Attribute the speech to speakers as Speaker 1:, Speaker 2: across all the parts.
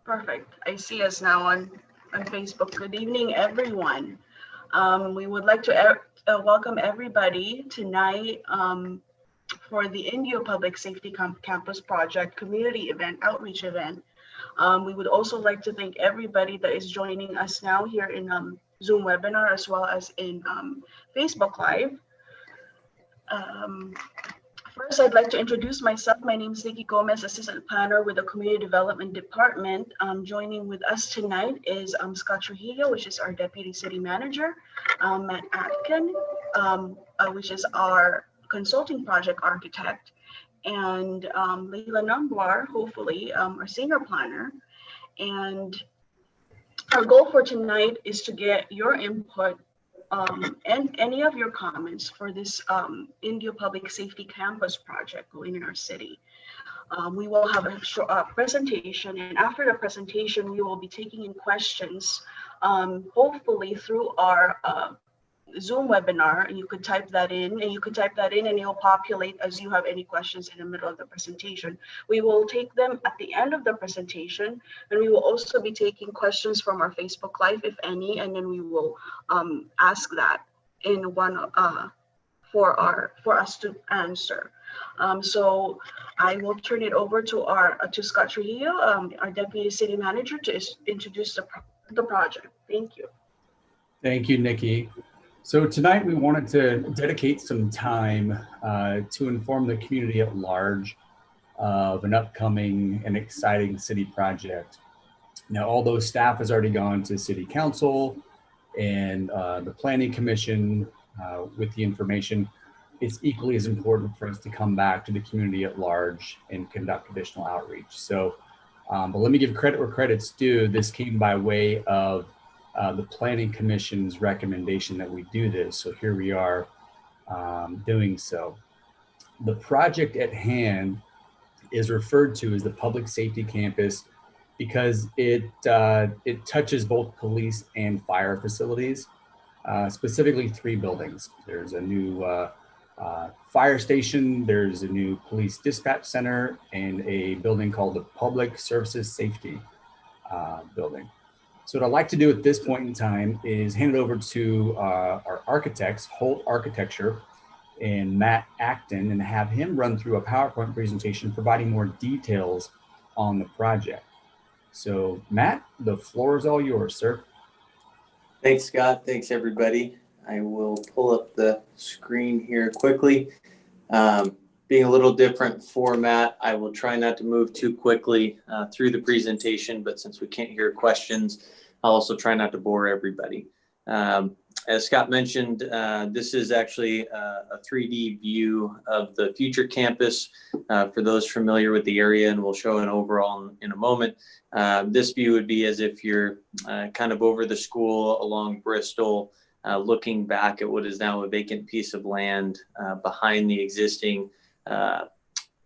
Speaker 1: Perfect. I see us now on Facebook. Good evening, everyone. We would like to welcome everybody tonight for the Indio Public Safety Campus Project community event, outreach event. We would also like to thank everybody that is joining us now here in Zoom webinar as well as in Facebook Live. First, I'd like to introduce myself. My name is Nikki Gomez, Assistant Planner with the Community Development Department. Joining with us tonight is Scott Trujillo, which is our Deputy City Manager, Matt Atkin, which is our Consulting Project Architect, and Leila Nambuar, hopefully, our Senior Planner. And our goal for tonight is to get your input and any of your comments for this Indio Public Safety Campus project going in our city. We will have a short presentation, and after the presentation, we will be taking in questions, hopefully through our Zoom webinar, and you could type that in, and it'll populate as you have any questions in the middle of the presentation. We will take them at the end of the presentation, and we will also be taking questions from our Facebook Live, if any, and then we will ask that in one for us to answer. So I will turn it over to Scott Trujillo, our Deputy City Manager, to introduce the project. Thank you.
Speaker 2: Thank you, Nikki. So tonight we wanted to dedicate some time to inform the community at large of an upcoming and exciting city project. Now, although staff has already gone to City Council and the Planning Commission with the information, it's equally as important for us to come back to the community at large and conduct additional outreach. So, but let me give credit where credit's due. This came by way of the Planning Commission's recommendation that we do this. So here we are doing so. The project at hand is referred to as the Public Safety Campus because it touches both police and fire facilities, specifically 3 buildings. There's a new fire station, there's a new police dispatch center, and a building called the Public Services Safety building. So what I'd like to do at this point in time is hand it over to our architects, Holt Architecture, and Matt Acton, and have him run through a PowerPoint presentation providing more details on the project. So Matt, the floor is all yours, sir.
Speaker 3: Thanks, Scott. Thanks, everybody. I will pull up the screen here quickly. Being a little different format, I will try not to move too quickly through the presentation, but since we can't hear questions, I'll also try not to bore everybody. As Scott mentioned, this is actually a 3D view of the future campus for those familiar with the area, and we'll show an overall in a moment. This view would be as if you're kind of over the school along Bristol, looking back at what is now a vacant piece of land behind the existing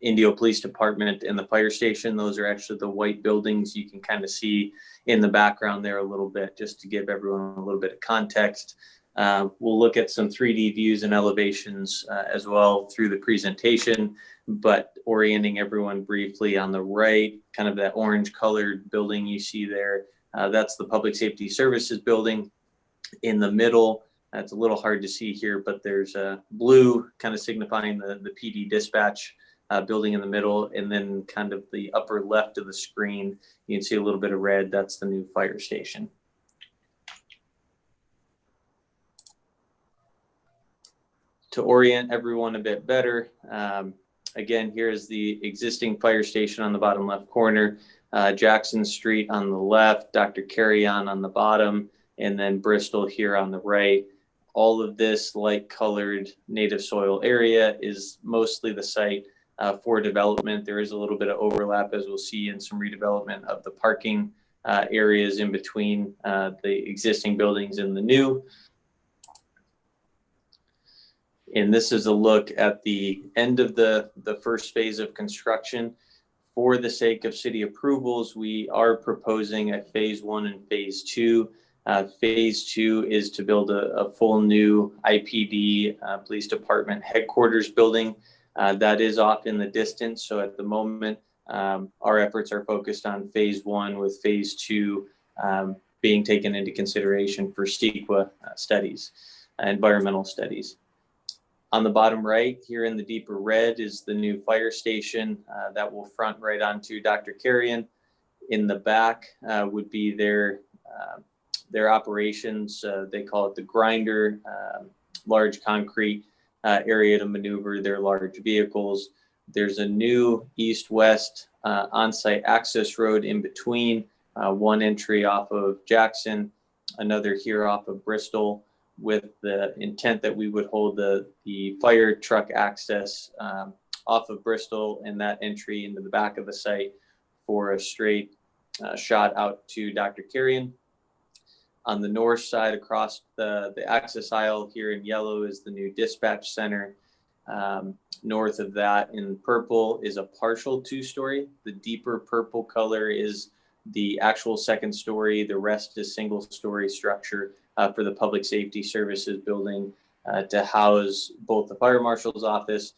Speaker 3: Indio Police Department and the fire station. Those are actually the white buildings you can kind of see in the background there a little bit, just to give everyone a little bit of context. We'll look at some 3D views and elevations as well through the presentation, but orienting everyone briefly on the right, kind of that orange colored building you see there, that's the Public Safety Services building. In the middle, it's a little hard to see here, but there's a blue kind of signifying the PD dispatch building in the middle, and then kind of the upper left of the screen, you can see a little bit of red. That's the new fire station. To orient everyone a bit better, again, here is the existing fire station on the bottom left corner, Jackson Street on the left, Dr. Carrion on the bottom, and then Bristol here on the right. All of this light colored native soil area is mostly the site for development. There is a little bit of overlap, as we'll see, in some redevelopment of the parking areas in between the existing buildings and the new. And this is a look at the end of the first phase of construction. For the sake of city approvals, we are proposing a phase 1 and phase 2. Phase 2 is to build a full new IPD police department headquarters building. That is off in the distance. So at the moment, Our efforts are focused on phase 1, with phase 2 being taken into consideration for CEQA studies, environmental studies. On the bottom right here in the deeper red is the new fire station that will front right onto Dr. Carrion. In the back would be their operations. They call it the grinder, large concrete area to maneuver their large vehicles. There's a new east-west on-site access road in between, one entry off of Jackson, another here off of Bristol, with the intent that we would hold the fire truck access off of Bristol and that entry into the back of the site for a straight shot out to Dr. Carrion. On the north side, across the access aisle here in yellow, is the new dispatch center. North of that in purple is a partial 2-story. The deeper purple color is the actual 2nd story. The rest is single-story structure for the Public Safety Services building to house both the fire marshal's office,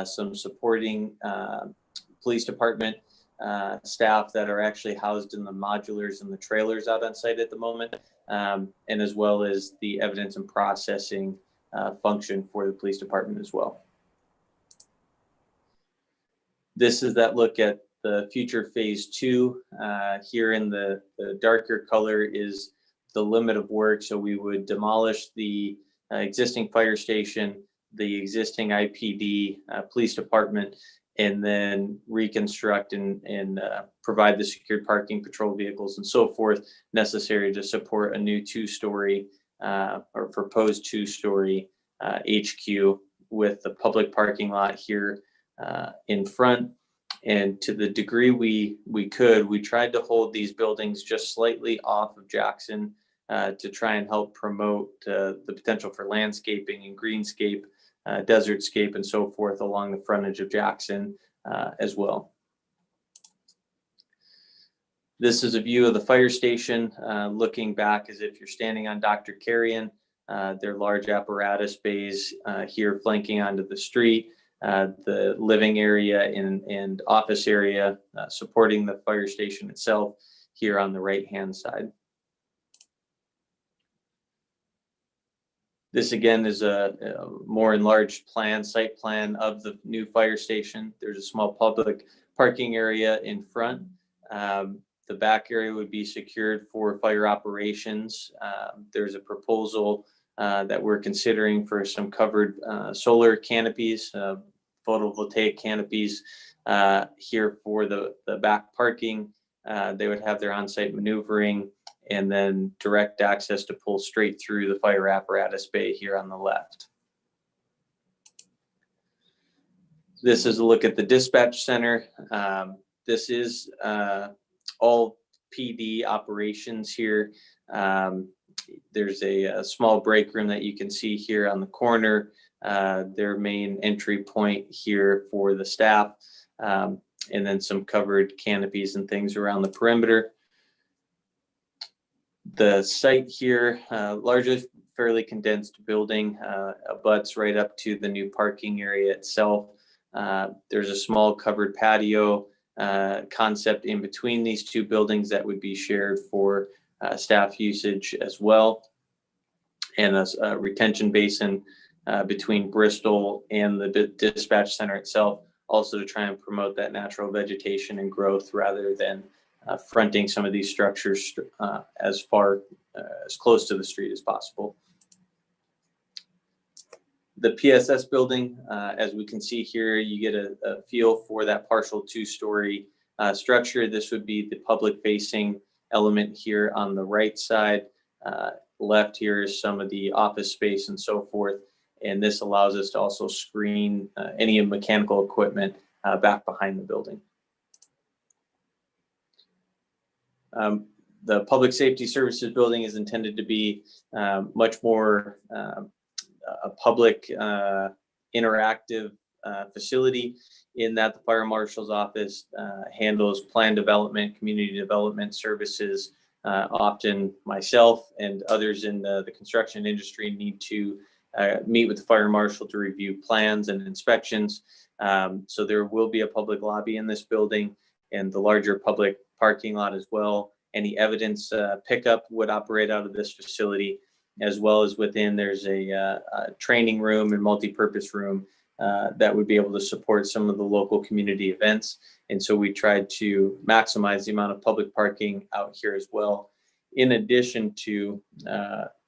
Speaker 3: some supporting police department staff that are actually housed in the modulars and the trailers out on site at the moment, and as well as the evidence and processing function for the police department as well. This is that look at the future phase 2. Here in the darker color is the limit of work. So we would demolish the existing fire station, the existing IPD police department, and then reconstruct and provide the secured parking, patrol vehicles, and so forth necessary to support a new 2-story or proposed 2-story HQ with the public parking lot here in front. And to the degree we tried to hold these buildings just slightly off of Jackson to try and help promote the potential for landscaping and greenscape, desertscape, and so forth along the frontage of Jackson as well. This is a view of the fire station, looking back as if you're standing on Dr. Carrion. Their large apparatus bays here flanking onto the street, the living area and office area supporting the fire station itself here on the right-hand side. This again is a more enlarged site plan of the new fire station. There's a small public parking area in front. The back area would be secured for fire operations. There's a proposal that we're considering for some covered solar canopies, photovoltaic canopies here for the back parking. They would have their on-site maneuvering and then direct access to pull straight through the fire apparatus bay here on the left. This is a look at the dispatch center. This is all PD operations here. There's a small break room that you can see here on the corner, their main entry point here for the staff, and then some covered canopies and things around the perimeter. The site here, largely fairly condensed building, abuts right up to the new parking area itself. There's a small covered patio concept in between these two buildings that would be shared for staff usage as well, and a retention basin between Bristol and the dispatch center itself, also to try and promote that natural vegetation and growth rather than fronting some of these structures as close to the street as possible. The PSS building, as we can see here, you get a feel for that partial 2-story structure. This would be the public facing element here on the right side. Left here is some of the office space and so forth. And this allows us to also screen any mechanical equipment back behind the building. The Public Safety Services building is intended to be much more a public interactive facility, in that the fire marshal's office handles plan development, community development services. Often myself and others in the construction industry need to meet with the fire marshal to review plans and inspections. So there will be a public lobby in this building. and the larger public parking lot as well. Any evidence pickup would operate out of this facility, as well as within there's a training room and multi-purpose room that would be able to support some of the local community events. And so we tried to maximize the amount of public parking out here as well. In addition to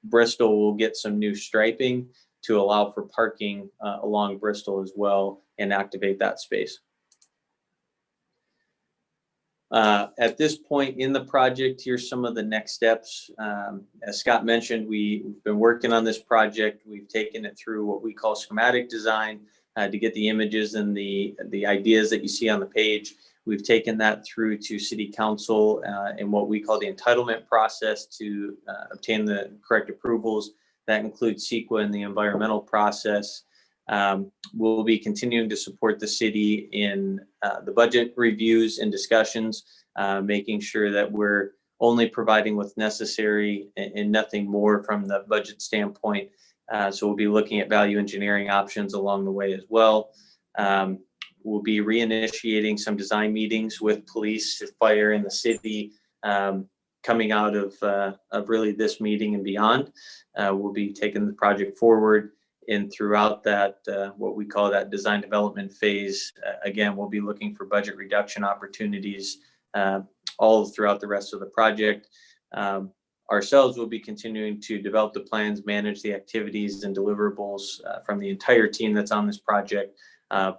Speaker 3: Bristol will get some new striping to allow for parking along Bristol as well and activate that space. At this point in the project, here's some of the next steps. As Scott mentioned, we've been working on this project. We've taken it through what we call schematic design to get the images and the ideas that you see on the page. We've taken that through to City Council and what we call the entitlement process to obtain the correct approvals. That includes CEQA and the environmental process. We'll be continuing to support the city in the budget reviews and discussions, making sure that we're only providing what's necessary and nothing more from the budget standpoint. So we'll be looking at value engineering options along the way as well. We'll be reinitiating some design meetings with police, fire, and the city coming out of really this meeting and beyond. We'll be taking the project forward. And throughout that, what we call that design development phase, again, we'll be looking for budget reduction opportunities all throughout the rest of the project. Ourselves will be continuing to develop the plans, manage the activities and deliverables from the entire team that's on this project,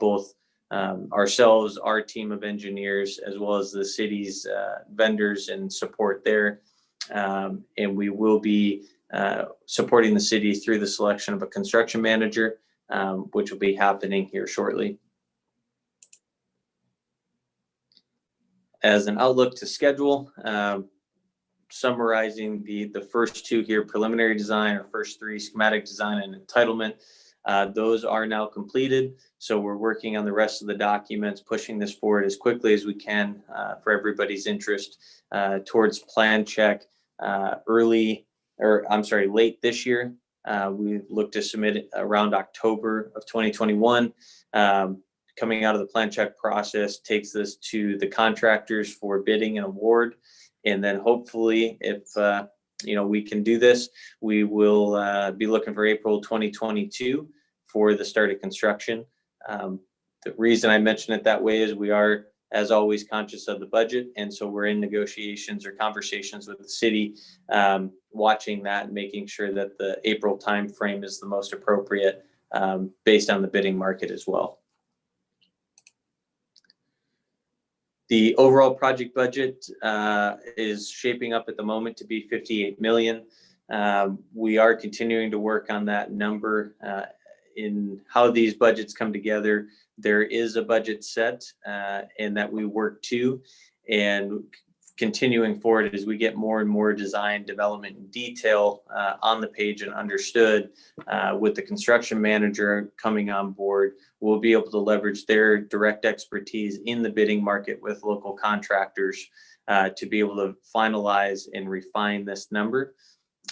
Speaker 3: both ourselves, our team of engineers, as well as the city's vendors and support there. And we will be supporting the city through the selection of a construction manager, which will be happening here shortly. As an outlook to schedule, summarizing the first two here, preliminary design, or first three, schematic design and entitlement, those are now completed. So we're working on the rest of the documents, pushing this forward as quickly as we can for everybody's interest towards plan check late this year. We look to submit it around October of 2021. Coming out of the plan check process takes us to the contractors for bidding and award. And then hopefully, if we can do this, we will be looking for April 2022 for the start of construction. The reason I mention it that way is we are, as always, conscious of the budget. And so we're in negotiations or conversations with the city, watching that and making sure that the April timeframe is the most appropriate based on the bidding market as well. The overall project budget is shaping up at the moment to be $58 million. We are continuing to work on that number. In how these budgets come together, there is a budget set and that we work to, and continuing forward as we get more and more design, development, and detail on the page and understood with the construction manager coming on board, we'll be able to leverage their direct expertise in the bidding market with local contractors to be able to finalize and refine this number.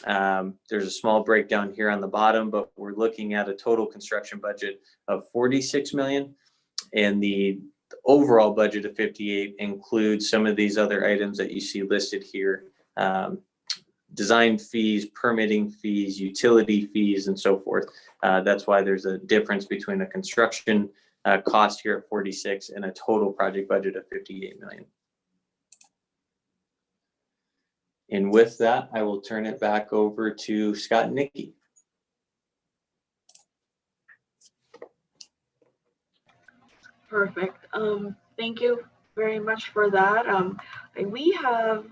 Speaker 3: There's a small breakdown here on the bottom, but we're looking at a total construction budget of $46 million, and the overall budget of 58 includes some of these other items that you see listed here: design fees, permitting fees, utility fees, and so forth. That's why there's a difference between a construction cost here at 46 and a total project budget of 58 million. And with that, I will turn it back over to Scott and Nikki.
Speaker 1: Perfect. Thank you very much for that. We have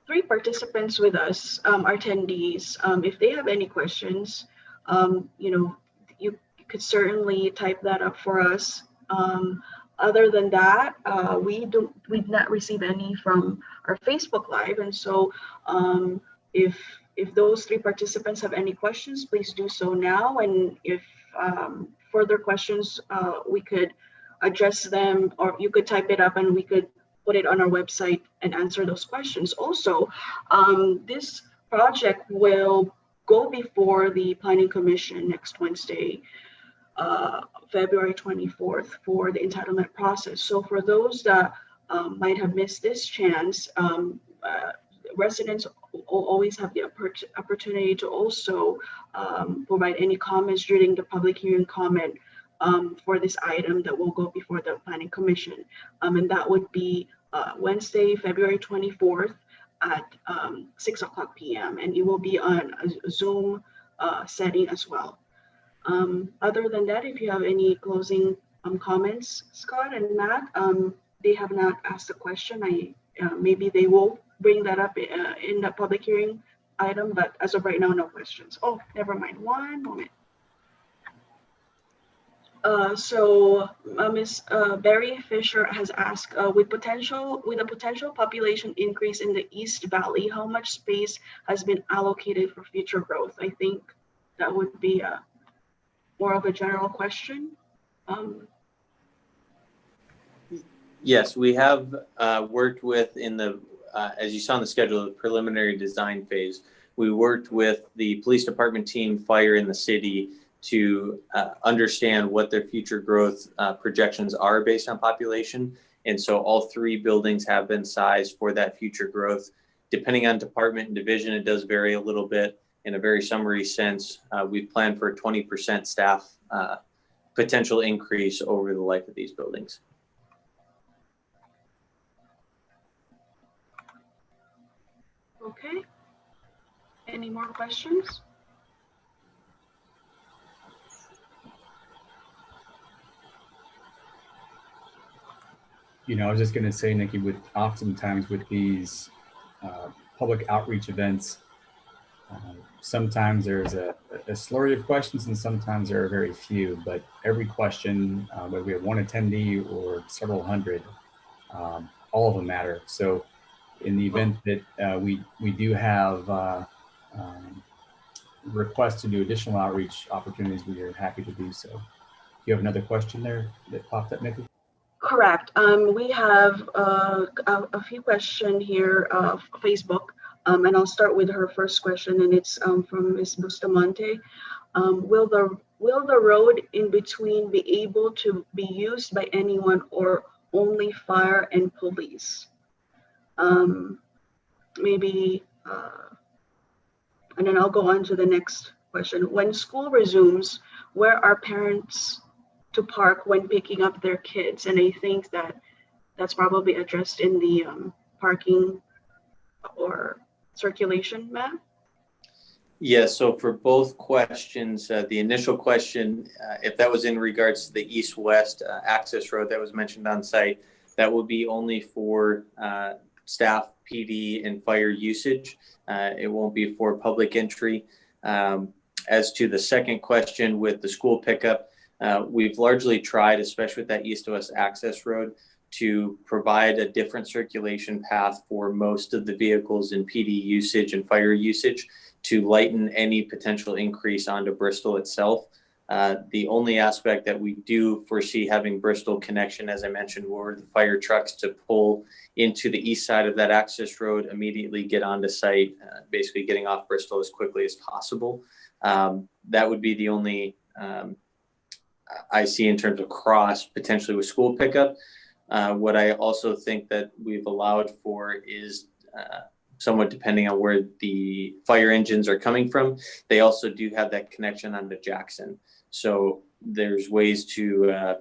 Speaker 1: 3 participants with us, our attendees. If they have any questions, you could certainly type that up for us. Other than that, we did not receive any from our Facebook Live, and so if those 3 participants have any questions, please do so now. And if further questions, we could address them, or you could type it up and we could put it on our website and answer those questions. Also, this project will go before the Planning Commission next Wednesday February 24th for the entitlement process. So for those that might have missed this chance, residents always have the opportunity to also provide any comments during the public hearing comment for this item that will go before the Planning Commission. And that would be Wednesday, February 24th at 6 o'clock p.m. And it will be on a Zoom setting as well. Other than that, if you have any closing comments, Scott and Matt, they have not asked a question. Maybe they will bring that up in the public hearing item, but as of right now, no questions. Oh, never mind. One moment. Ms. Barry Fisher has asked, with a potential population increase in the East Valley, how much space has been allocated for future growth? I think that would be more of a general question.
Speaker 3: Yes, we have worked with as you saw on the schedule, the preliminary design phase. We worked with the police department team, fire in the city to understand what their future growth projections are based on population. And so all 3 buildings have been sized for that future growth. Depending on department and division, it does vary a little bit. In a very summary sense, we plan for a 20% staff potential increase over the life of these buildings.
Speaker 1: Okay. Any more questions?
Speaker 2: I was just going to say, Nikki, oftentimes with these public outreach events, sometimes there's a slurry of questions and sometimes there are very few, but every question, whether we have one attendee or several hundred, all of them matter. So in the event that we do have requests to do additional outreach opportunities, we are happy to do so. Do you have another question there that popped up, Nikki?
Speaker 1: Correct. We have a few questions here of Facebook, and I'll start with her first question, and it's from Ms. Bustamante. Will the road in between be able to be used by anyone or only fire and police? Maybe, and then I'll go on to the next question. When school resumes, where are parents to park when picking up their kids? And I think that's probably addressed in the parking or circulation map.
Speaker 3: Yes, so for both questions, the initial question, if that was in regards to the east-west access road that was mentioned on site, that will be only for staff, PD, and fire usage. It won't be for public entry. As to the second question with the school pickup, we've largely tried, especially with that east-west access road, to provide a different circulation path for most of the vehicles in PD usage and fire usage to lighten any potential increase onto Bristol itself. The only aspect that we do foresee having Bristol connection, as I mentioned, were the fire trucks to pull into the east side of that access road, immediately get onto site, basically getting off Bristol as quickly as possible. That would be the only I see in terms of cross potentially with school pickup. What I also think that we've allowed for is somewhat depending on where the fire engines are coming from. They also do have that connection onto Jackson. So there's ways to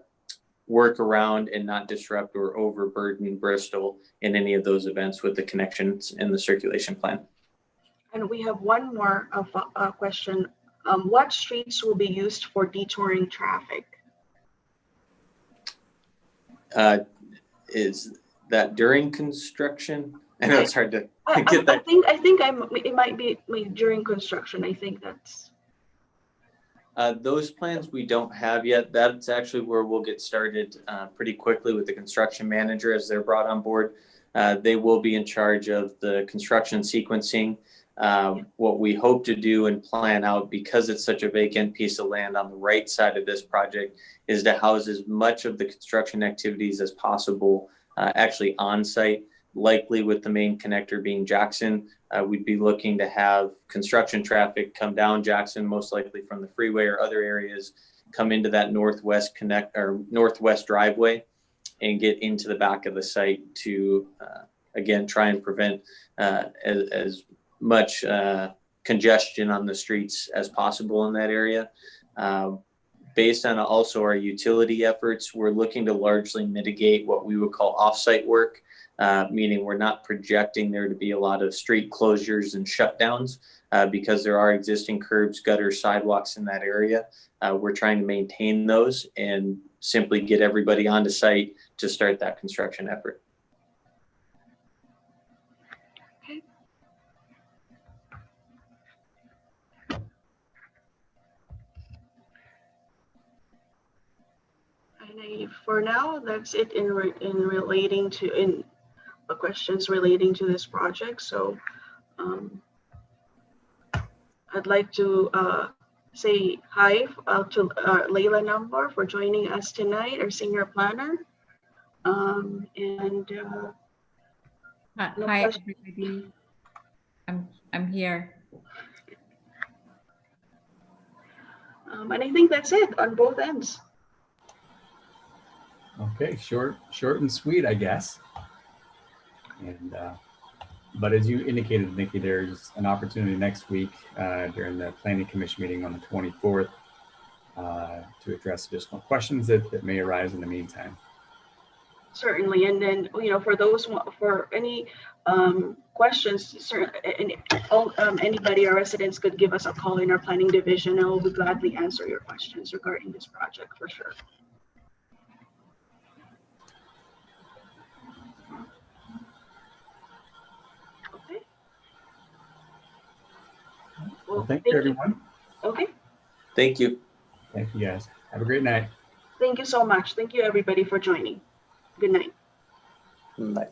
Speaker 3: work around and not disrupt or overburden Bristol in any of those events with the connections in the circulation plan.
Speaker 1: And we have one more question. What streets will be used for detouring traffic?
Speaker 3: Is that during construction? I know it's hard to get that.
Speaker 1: I think it might be during construction. I think that's.
Speaker 3: Those plans we don't have yet. That's actually where we'll get started pretty quickly with the construction manager as they're brought on board. They will be in charge of the construction sequencing. What we hope to do and plan out, because it's such a vacant piece of land on the right side of this project, is to house as much of the construction activities as possible actually on site, likely with the main connector being Jackson. We'd be looking to have construction traffic come down Jackson, most likely from the freeway or other areas, come into that northwest northwest driveway and get into the back of the site to, again, try and prevent as much congestion on the streets as possible in that area. Based on also our utility efforts, we're looking to largely mitigate what we would call off-site work, meaning we're not projecting there to be a lot of street closures and shutdowns because there are existing curbs, gutters, sidewalks in that area. We're trying to maintain those and simply get everybody onto site to start that construction effort.
Speaker 1: For now, that's it in relating to questions relating to this project. So I'd like to say hi to Layla Nambar for joining us tonight, our senior planner.
Speaker 4: Hi, everybody. I'm here.
Speaker 1: And I think that's it on both ends.
Speaker 2: Okay, short and sweet, I guess. And but as you indicated, Nikki, there's an opportunity next week during the Planning Commission meeting on the 24th to address additional questions that may arise in the meantime.
Speaker 1: Certainly, and then for any questions, anybody or residents could give us a call in our planning division, and we'll gladly answer your questions regarding this project for sure. Okay.
Speaker 2: Well, thank you, everyone.
Speaker 1: Okay.
Speaker 3: Thank you.
Speaker 2: Thank you, guys. Have a great night.
Speaker 1: Thank you so much. Thank you, everybody, for joining. Good night.
Speaker 3: Bye.